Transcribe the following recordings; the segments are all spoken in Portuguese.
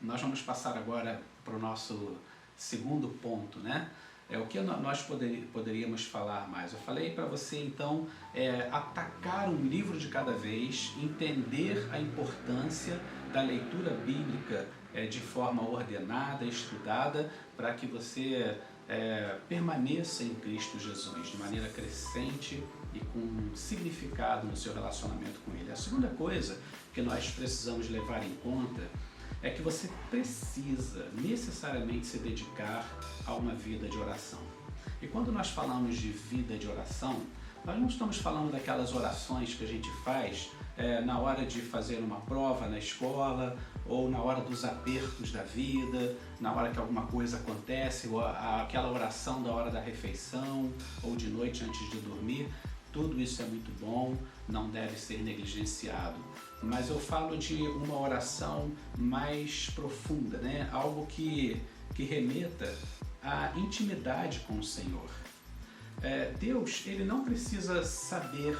nós vamos passar agora para o nosso segundo ponto, né? O que nós poderíamos falar mais? Eu falei para você, então, atacar um livro de cada vez, entender a importância da leitura bíblica de forma ordenada, estudada, para que você permaneça em Cristo Jesus, de maneira crescente e com significado no seu relacionamento com Ele. A segunda coisa que nós precisamos levar em conta é que você precisa necessariamente se dedicar a uma vida de oração. E quando nós falamos de vida de oração, nós não estamos falando daquelas orações que a gente faz na hora de fazer uma prova na escola, ou na hora dos apertos da vida, na hora que alguma coisa acontece, ou aquela oração da hora da refeição, ou de noite antes de dormir. Tudo isso é muito bom, não deve ser negligenciado. Mas eu falo de uma oração mais profunda, né? Algo que remeta à intimidade com o Senhor. Deus, Ele não precisa saber,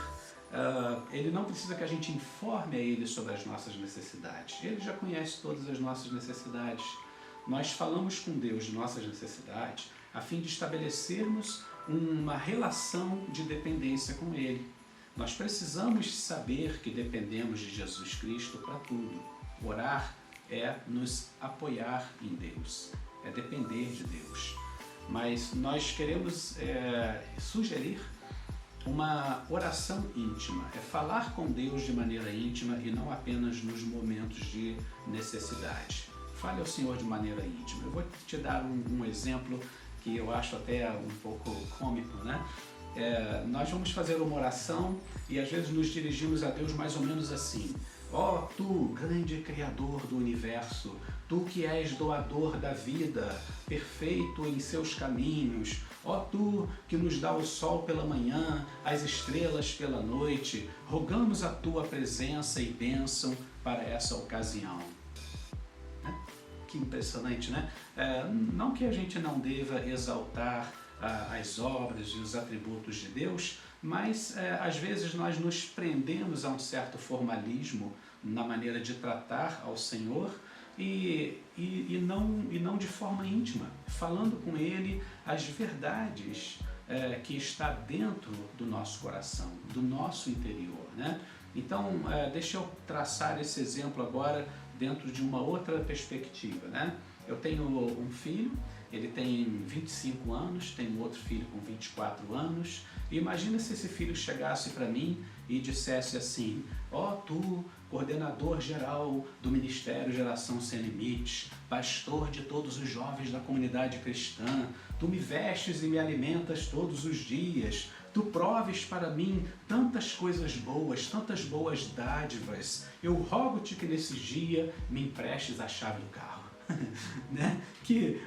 Ele não precisa que a gente informe a Ele sobre as nossas necessidades. Ele já conhece todas as nossas necessidades. Nós falamos com Deus de nossas necessidades a fim de estabelecermos uma relação de dependência com Ele. Nós precisamos saber que dependemos de Jesus Cristo para tudo. Orar é nos apoiar em Deus, é depender de Deus. Mas nós queremos sugerir uma oração íntima, é falar com Deus de maneira íntima e não apenas nos momentos de necessidade. Fale ao Senhor de maneira íntima. Eu vou te dar um exemplo que eu acho até um pouco cômico, né? Nós vamos fazer uma oração e às vezes nos dirigimos a Deus mais ou menos assim: ó, tu, grande Criador do universo, tu que és doador da vida, perfeito em seus caminhos, ó tu que nos dá o sol pela manhã, as estrelas pela noite, rogamos a tua presença e bênção para essa ocasião. Que impressionante, né? Não que a gente não deva exaltar as obras e os atributos de Deus, mas às vezes nós nos prendemos a um certo formalismo na maneira de tratar ao Senhor e não de forma íntima, falando com Ele as verdades que está dentro do nosso coração, do nosso interior, né? Então, deixa eu traçar esse exemplo agora dentro de uma outra perspectiva, né? Eu tenho um filho, ele tem 25 anos, tenho outro filho com 24 anos, e imagina se esse filho chegasse para mim e dissesse assim: ó, tu, coordenador geral do Ministério Geração Sem Limites, pastor de todos os jovens da comunidade cristã, tu me vestes e me alimentas todos os dias, tu proves para mim tantas coisas boas, tantas boas dádivas, eu rogo-te que nesse dia me emprestes a chave do carro. Né? Que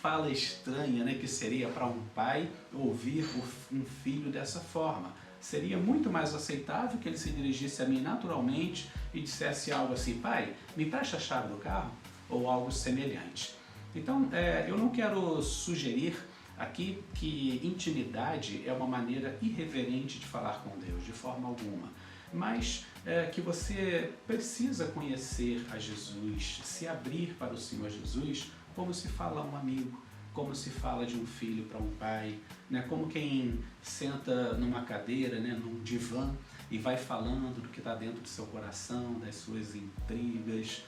fala estranha, né? Que seria para um pai ouvir um filho dessa forma. Seria muito mais aceitável que ele se dirigisse a mim naturalmente e dissesse algo assim: pai, me empresta a chave do carro? Ou algo semelhante. Então, eu não quero sugerir aqui que intimidade é uma maneira irreverente de falar com Deus, de forma alguma. Mas que você precisa conhecer a Jesus, se abrir para o Senhor Jesus, como se fala a um amigo, como se fala de um filho para um pai, né? Como quem senta numa cadeira, né, num divã, e vai falando do que está dentro do seu coração, das suas intrigas,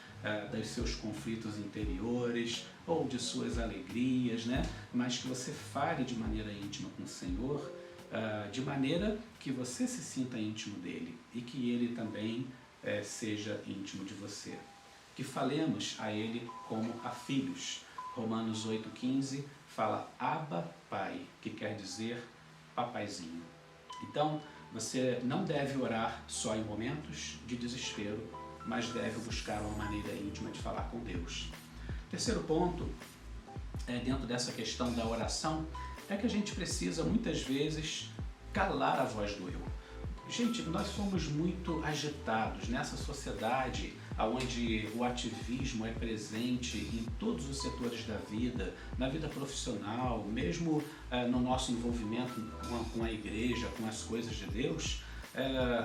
dos seus conflitos interiores, ou de suas alegrias, né? Mas que você fale de maneira íntima com o Senhor, de maneira que você se sinta íntimo dele e que ele também seja íntimo de você. Que falemos a ele como a filhos. Romanos 8,15 fala Abba Pai, que quer dizer papaizinho. Então, você não deve orar só em momentos de desespero, mas deve buscar uma maneira íntima de falar com Deus. Terceiro ponto, dentro dessa questão da oração, é que a gente precisa muitas vezes calar a voz do eu. Gente, nós somos muito agitados nessa sociedade onde o ativismo é presente em todos os setores da vida, na vida profissional, mesmo no nosso envolvimento com a igreja, com as coisas de Deus.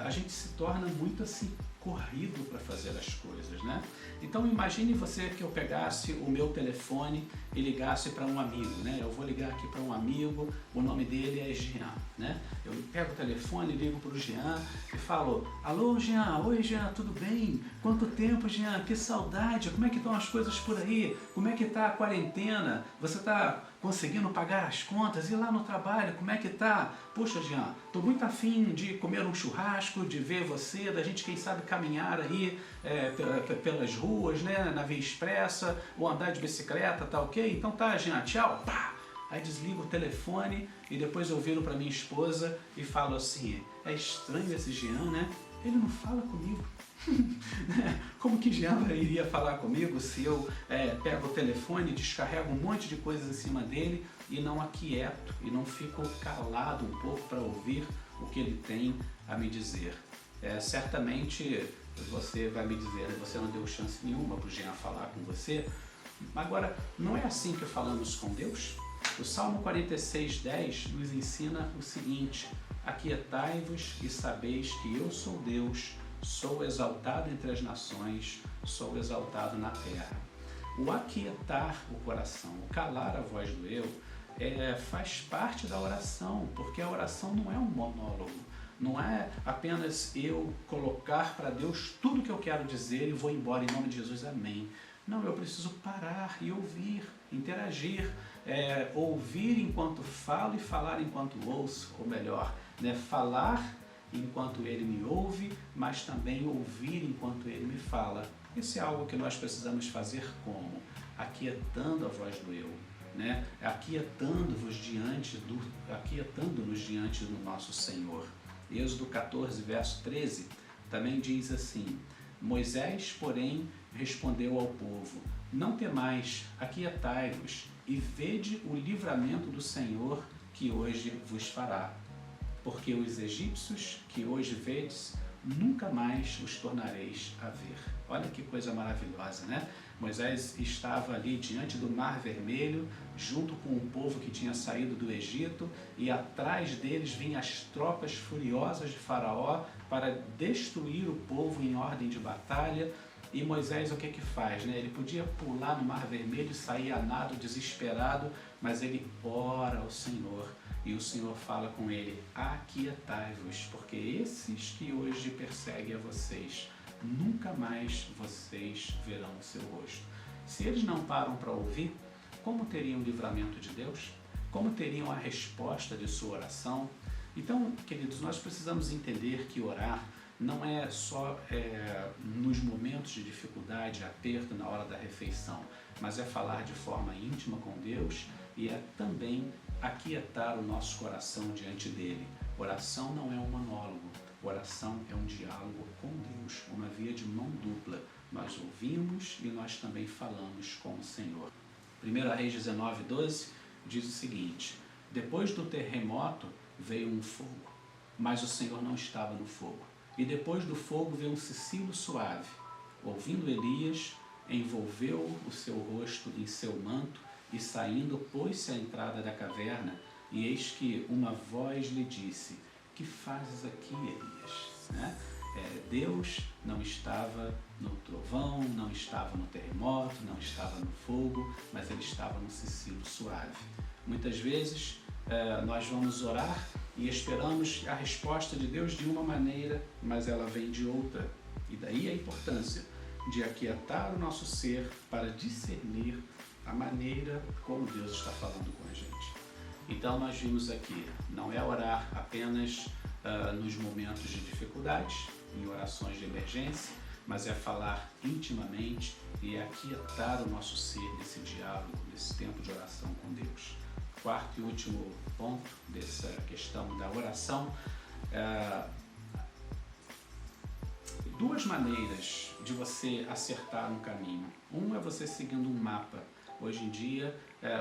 A gente se torna muito assim corrido para fazer as coisas, né? Então imagine você que eu pegasse o meu telefone e ligasse para um amigo, né? Eu vou ligar aqui para um amigo, o nome dele é Jean, né? Eu pego o telefone, ligo para o Jean e falo: alô Jean, oi Jean, tudo bem? Quanto tempo, Jean? Que saudade, como é que estão as coisas por aí? Como é que está a quarentena? Você está conseguindo pagar as contas? E lá no trabalho, como é que tá? Poxa, Jean, tô muito afim de comer um churrasco, de ver você, da gente, quem sabe, caminhar aí pelas ruas, né, na via expressa, ou andar de bicicleta, tá ok? Então tá, Jean, tchau, pá! Aí desligo o telefone e depois eu viro para minha esposa e falo assim: é estranho esse Jean, né? Ele não fala comigo. Como que Jean iria falar comigo se eu pego o telefone, descarrego um monte de coisas em cima dele e não aquieto e não fico calado um pouco para ouvir o que ele tem a me dizer? Certamente você vai me dizer: você não deu chance nenhuma para o Jean falar com você. Agora, não é assim que falamos com Deus? O Salmo 46:10 nos ensina o seguinte: aquietai-vos e sabeis que eu sou Deus, sou exaltado entre as nações, sou exaltado na terra. O aquietar o coração, o calar a voz do eu, faz parte da oração, porque a oração não é um monólogo, não é apenas eu colocar para Deus tudo que eu quero dizer e vou embora em nome de Jesus, amém. Não, eu preciso parar e ouvir, interagir, ouvir enquanto falo e falar enquanto ouço, ou melhor, né, falar enquanto ele me ouve, mas também ouvir enquanto ele me fala. Isso é algo que nós precisamos fazer como? Aquietando a voz do eu, né? Aquietando-nos diante do nosso Senhor. Êxodo 14, verso 13, também diz assim: Moisés, porém, respondeu ao povo: não temais, aquietai-vos e vede o livramento do Senhor que hoje vos fará. Porque os egípcios que hoje vedes, nunca mais os tornareis a ver. Olha que coisa maravilhosa, né? Moisés estava ali diante do Mar Vermelho, junto com o povo que tinha saído do Egito, e atrás deles vinham as tropas furiosas de Faraó para destruir o povo em ordem de batalha. E Moisés, o que que faz, né? Ele podia pular no Mar Vermelho e sair a nado, desesperado, mas ele ora ao Senhor. E o Senhor fala com ele: aquietai-vos, porque esses que hoje perseguem a vocês, nunca mais vocês verão o seu rosto. Se eles não param para ouvir, como teriam o livramento de Deus? Como teriam a resposta de sua oração? Então, queridos, nós precisamos entender que orar não é só nos momentos de dificuldade, aperto, na hora da refeição, mas é falar de forma íntima com Deus e é também aquietar o nosso coração diante dele. Oração não é um monólogo, oração é um diálogo com Deus, uma via de mão dupla. Nós ouvimos e nós também falamos com o Senhor. 1 Reis 19:12 diz o seguinte: depois do terremoto veio um fogo, mas o Senhor não estava no fogo. E depois do fogo veio um cicilo suave. Ouvindo Elias, envolveu o seu rosto em seu manto e saindo pôs-se à entrada da caverna, e eis que uma voz lhe disse: que fazes aqui, Elias? Né? Deus não estava no trovão, não estava no terremoto, não estava no fogo, mas ele estava no cicilo suave. Muitas vezes nós vamos orar e esperamos a resposta de Deus de uma maneira, mas ela vem de outra. E daí a importância de aquietar o nosso ser para discernir a maneira como Deus está falando com a gente. Então nós vimos aqui, não é orar apenas nos momentos de dificuldade, em orações de emergência, mas é falar intimamente e aquietar o nosso ser nesse diálogo, nesse tempo de oração com Deus. Quarto e último ponto dessa questão da oração: duas maneiras de você acertar um caminho. Uma é você seguindo um mapa. Hoje em dia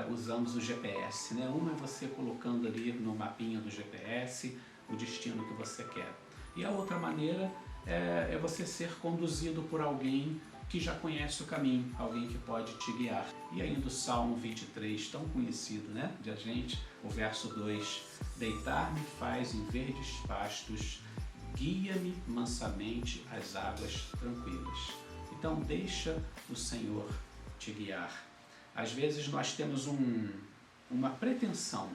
usamos o GPS, né? Uma é você colocando ali no mapinha do GPS o destino que você quer. E a outra maneira é você ser conduzido por alguém que já conhece o caminho, alguém que pode te guiar. E ainda o Salmo 23, tão conhecido, né, de a gente, o verso 2: deitar-me faz em verdes pastos, guia-me mansamente às águas tranquilas. Então deixa o Senhor te guiar. Às vezes nós temos uma pretensão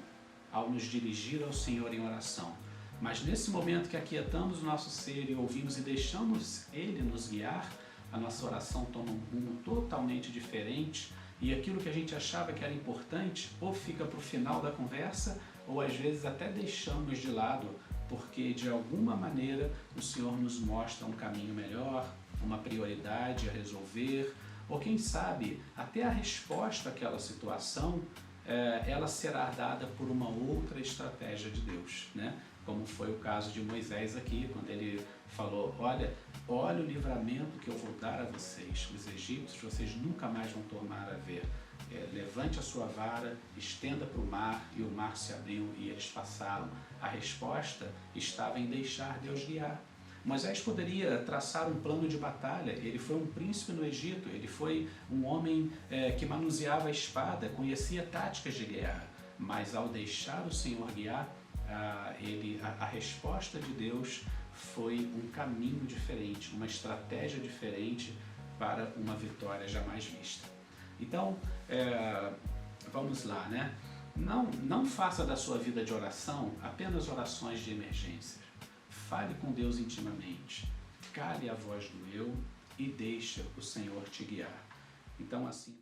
ao nos dirigir ao Senhor em oração, mas nesse momento que aquietamos o nosso ser e ouvimos e deixamos Ele nos guiar, a nossa oração toma um rumo totalmente diferente e aquilo que a gente achava que era importante ou fica para o final da conversa ou às vezes até deixamos de lado porque de alguma maneira o Senhor nos mostra um caminho melhor, uma prioridade a resolver, ou quem sabe até a resposta àquela situação ela será dada por uma outra estratégia de Deus, né? Como foi o caso de Moisés aqui, quando ele falou, olha o livramento que eu vou dar a vocês, os egípcios, vocês nunca mais vão tornar a ver. Levante a sua vara, estenda para o mar, e o mar se abriu e eles passaram. A resposta estava em deixar Deus guiar. Moisés poderia traçar um plano de batalha, ele foi um príncipe no Egito, ele foi um homem que manuseava a espada, conhecia táticas de guerra, mas ao deixar o Senhor guiar, a resposta de Deus foi um caminho diferente, uma estratégia diferente para uma vitória jamais vista. Então, vamos lá, né? Não faça da sua vida de oração apenas orações de emergência. Fale com Deus intimamente, cale a voz do eu e deixa o Senhor te guiar. Então, assim...